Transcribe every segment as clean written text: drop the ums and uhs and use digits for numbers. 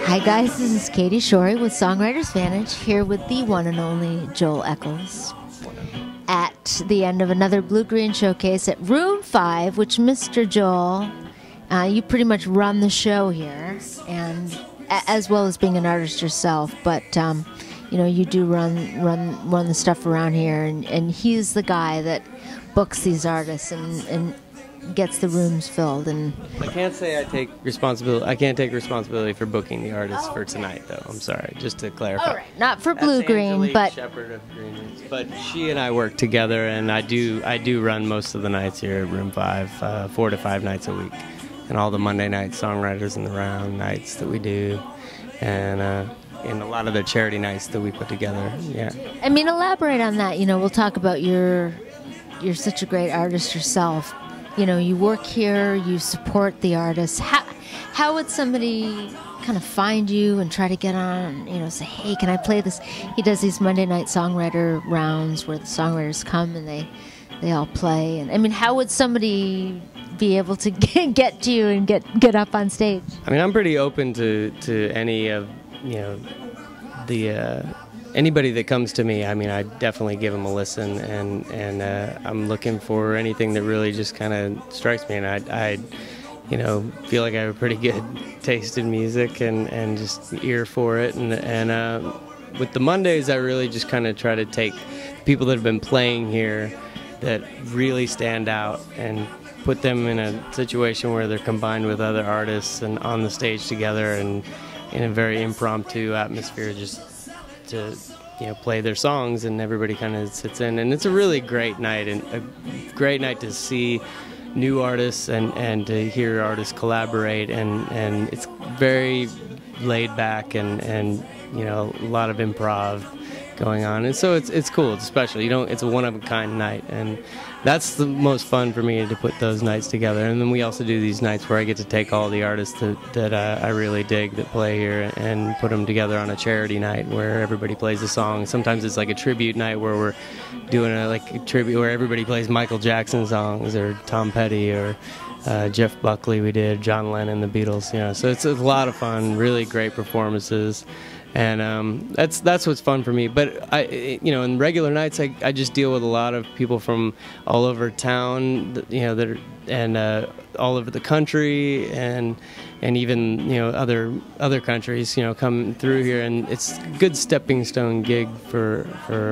Hi guys, this is Katie Shorey with Songwriters Vantage, here with the one and only Joel Eckels at the end of another Blue Green Showcase at Room 5, which Mr. Joel, you pretty much run the show here, and as well as being an artist yourself, but you know, you do run the stuff around here, and he's the guy that books these artists and gets the rooms filled. And I can't say I take responsibility. I can't take responsibility for booking the artists for tonight, though. I'm sorry, just to clarify. All right, not for Blue Green, but Shepherd of Green Rooms. But she and I work together, and I do run most of the nights here at Room 5, 4 to 5 nights a week, and all the Monday night Songwriters in the Round nights that we do, and a lot of the charity nights that we put together. Yeah. I mean, elaborate on that. You know, we'll talk about you're such a great artist yourself. You know, you work here, you support the artists. How would somebody kind of find you and try to get on, you know, say, hey, can I play this? He does these Monday night songwriter rounds where the songwriters come and they all play. And I mean, how would somebody be able to get to you and get up on stage? I mean, I'm pretty open to any of, you know, the anybody that comes to me. I mean, I definitely give them a listen, and I'm looking for anything that really just kind of strikes me, and I you know, feel like I have a pretty good taste in music and just ear for it, and with the Mondays, I really just kind of try to take people that have been playing here that really stand out and put them in a situation where they're combined with other artists and on the stage together and in a very impromptu atmosphere, just to, you know, play their songs, and everybody kind of sits in, and it's a really great night, and a great night to see new artists and to hear artists collaborate, and it's very laid back and you know, a lot of improv going on, and so it's cool. It's special. It's a one-of-a-kind night, and that's the most fun for me, to put those nights together. And then we also do these nights where I get to take all the artists that I really dig that play here and put them together on a charity night where everybody plays a song. Sometimes it's like a tribute night where we're doing a tribute where everybody plays Michael Jackson songs, or Tom Petty, or Jeff Buckley. We did John Lennon, the Beatles. You know, so it's a lot of fun. Really great performances. And that's what's fun for me. But you know, in regular nights, I just deal with a lot of people from all over town, you know, that are, and all over the country, and even, you know, other countries, you know, come through here, and it's a good stepping stone gig for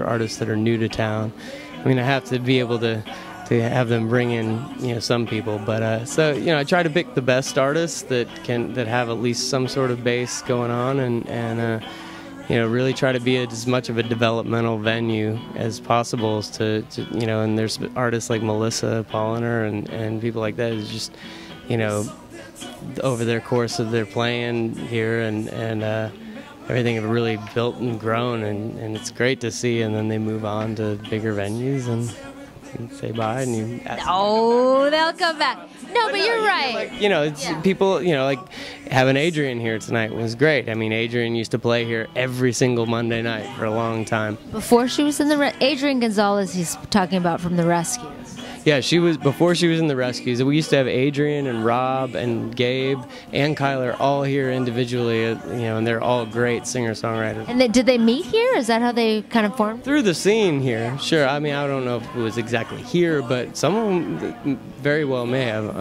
artists that are new to town. I mean, I have to be able to have them bring in, you know, some people, but so, you know, I try to pick the best artists that have at least some sort of base going on, and you know, really try to be as much of a developmental venue as possible, to you know. And there's artists like Melissa Polliner and people like that, is just, you know, over their course of their playing here, and everything have really built and grown, and it's great to see. And then they move on to bigger venues, and you say bye, and you ask oh, they'll come back. No, but you're right. Like, you know, it's people, you know, like having Adrian here tonight was great. I mean, Adrian used to play here every single Monday night for a long time. Before she was in the Adrian Gonzalez, he's talking about from the Rescues. Yeah, before she was in the Rescues. We used to have Adrian and Rob and Gabe and Kyler all here individually, you know, and they're all great singer-songwriters. And did they meet here? Is that how they kind of formed? Through the scene here, sure. I mean, I don't know if it was exactly here, but some of them very well may have.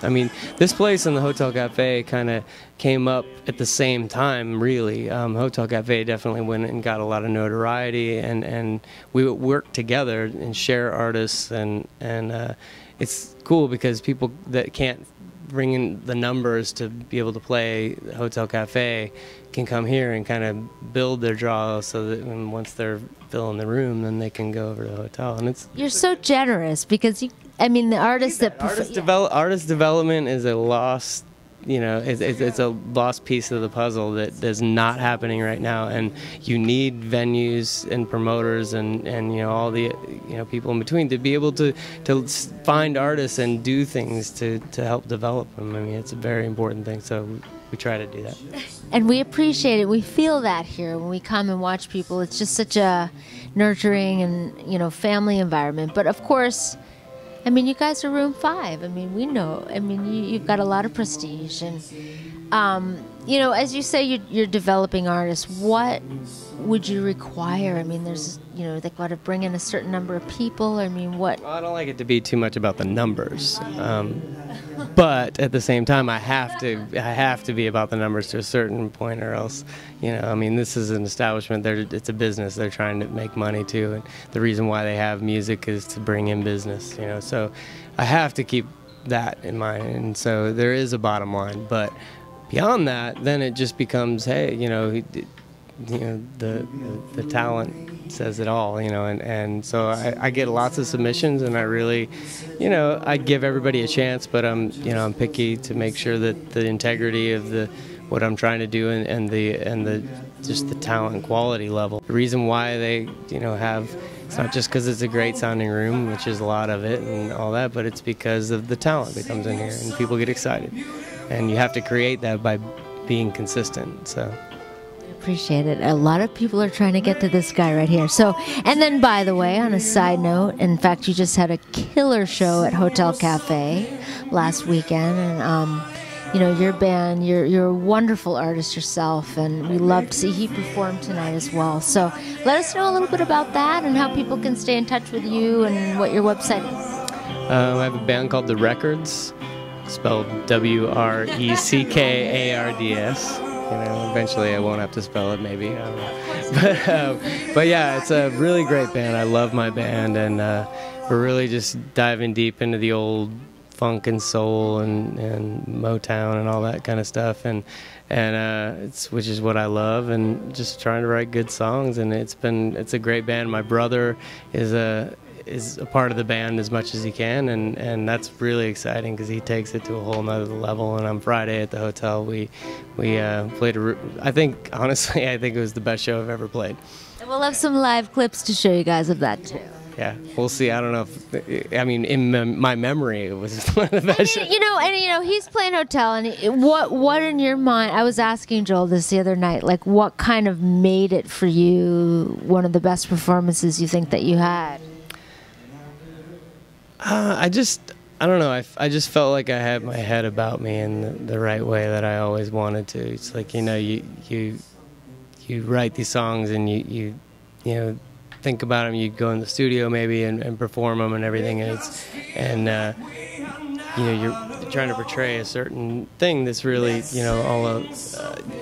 I mean, this place and the Hotel Cafe kind of came up at the same time, really. Hotel Cafe definitely went and got a lot of notoriety, and we would work together and share artists, and it's cool because people that can't bring in the numbers to be able to play Hotel Cafe can come here and kind of build their draw, so that once they're filling the room, then they can go over to the hotel. And you're so generous, because I mean, the artists that artist development is a lost, you know, it's a lost piece of the puzzle that is not happening right now, and you need venues and promoters and you know, all the, you know, people in between to be able to find artists and do things to help develop them. I mean, it's a very important thing. So we try to do that. And we appreciate it. We feel that here when we come and watch people. It's just such a nurturing and, you know, family environment. But of course, I mean, you guys are Room 5. I mean, we know. I mean, you've got a lot of prestige. And, you know, as you say, you're developing artists. What would you require? I mean, there's, you know, they got to bring in a certain number of people. I mean, what? Well, I don't like it to be too much about the numbers. But at the same time, I have to be about the numbers to a certain point, or else, you know, I mean, this is an establishment. It's a business. They're trying to make money too, and the reason why they have music is to bring in business. You know, so I have to keep that in mind, and so there is a bottom line. But beyond that, then it just becomes, hey, you know, the talent says it all, you know, and so I get lots of submissions, and I really, you know, I give everybody a chance, but I'm picky to make sure that the integrity of what I'm trying to do and the just the talent and quality level. The reason why they, you know, it's not just because it's a great sounding room, which is a lot of it and all that, but it's because of the talent that comes in here and people get excited, and you have to create that by being consistent. So appreciate it. A lot of people are trying to get to this guy right here. So, and then by the way, on a side note, in fact, you just had a killer show at Hotel Cafe last weekend, and you know, your band, you're a wonderful artist yourself, and we love to see he perform tonight as well. So let us know a little bit about that and how people can stay in touch with you and what your website is. I have a band called The Records, spelled WRECKARDS. You know, eventually I won't have to spell it, maybe. I don't know. But yeah, it's a really great band. I love my band, and we're really just diving deep into the old funk and soul and Motown and all that kind of stuff, and which is what I love, and just trying to write good songs. And it's a great band. My brother is a part of the band as much as he can, and that's really exciting because he takes it to a whole nother level. And on Friday at the hotel, we played I think it was the best show I've ever played. And we'll have some live clips to show you guys of that too. Yeah, we'll see. I don't know if, I mean, in my memory, it was one of the best shows. You know, he's playing hotel, and what in your mind? I was asking Joel this the other night, like, what kind of made it for you one of the best performances you think that you had? I don't know. I just felt like I had my head about me in the right way that I always wanted to. It's like, you know, you write these songs, and you know, think about them. You go in the studio maybe and perform them and everything, and you know, you're trying to portray a certain thing that's really, you know, all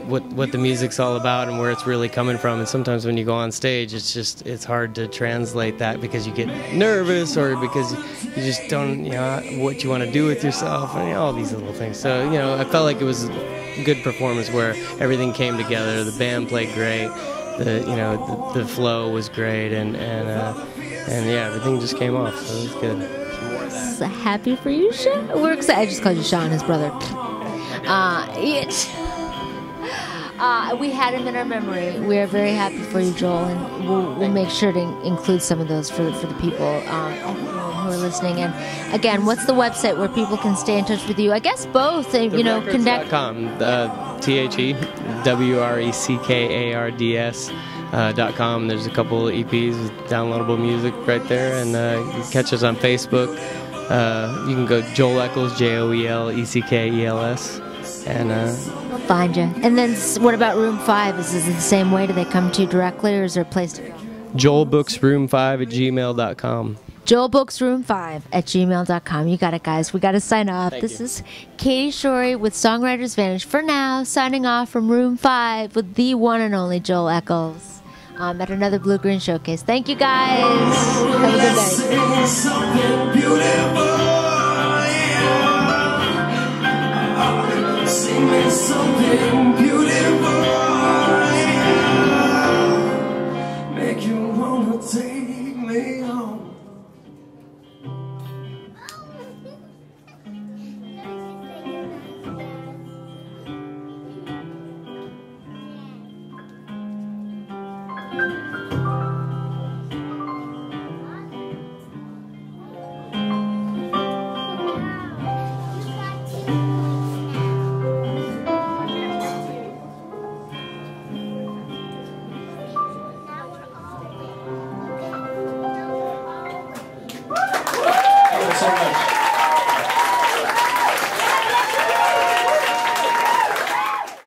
what the music's all about and where it's really coming from. And sometimes when you go on stage, it's hard to translate that because you get nervous, or because you just don't, you know, what you want to do with yourself, and, you know, all these little things. So, you know, I felt like it was a good performance where everything came together. The band played great. The flow was great, and yeah, everything just came off, so it was good. It's a happy for you, Sean. We're excited. I just called you Sean, his brother. We had him in our memory. We are very happy for you, Joel, and we'll make sure to include some of those for the people who are listening. And again, what's the website where people can stay in touch with you? I guess both. You know, connect. TheWRECKARDS.com. There's a couple of EPs with downloadable music right there, and you can catch us on Facebook. You can go Joel Eckels, JOELECKELS, and we'll find you. And then what about Room 5? Is it the same way? Do they come to you directly, or is there a place to go? JoelBooksRoom5@gmail.com. JoelBooksRoom5@gmail.com. You got it, guys. We got to sign off. This is Katie Shorey with Songwriters Vantage. For now, signing off from Room 5 with the one and only Joel Eckels at another Blue Green Showcase. Thank you, guys. Have a good night. Something beautiful, make you wanna take me home.